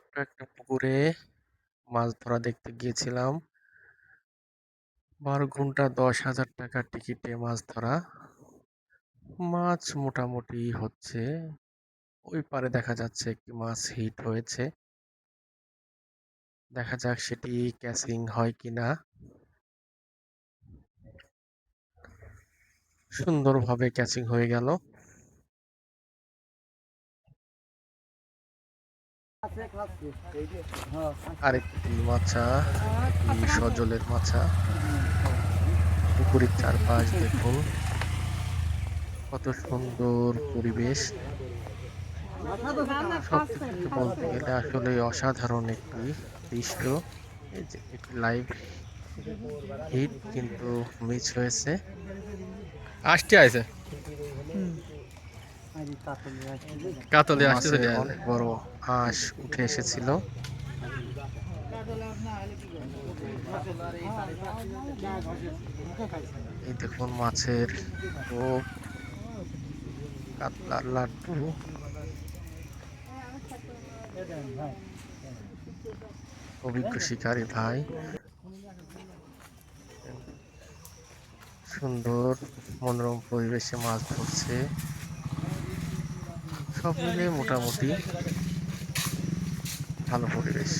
ছোট্ট একটা পুকুরে মাছ ধরা দেখতে গিয়েছিলাম। ১২ ঘন্টা ১০,০০০ টাকার টিকিটে মাছ ধরা। মাছ মোটামুটি হচ্ছে। ওই পারে দেখা যাচ্ছে একটি মাছ হিট হয়েছে। দেখা যাক সেটি ক্যাচিং হয় কিনা। সুন্দরভাবে ক্যাচিং হয়ে গেল। আরেকটি মাছা, এটি সজলের মাছা। পুকুরের চারপাশ দেখুন, কত সুন্দর পরিবেশ। সবদিক থেকে বলতে গেলে আসলে অসাধারণ একটি দৃশ্য। এই যে একটি লাইভ হিট কিন্তু মিস হয়েছে। আসতে আছে কাতলে আসতে মাছে চলে আছে। অনেক বড় আঁশ উঠে এসেছিল। এই দেখুন মাছের টোপ, কাতলার লাড্ডু। অভিজ্ঞ শিকারী ভাই সুন্দর মনোরম পরিবেশে মাছ ধরছে। সব মিলিয়ে মোটামুটি ভালো পরিবেশ।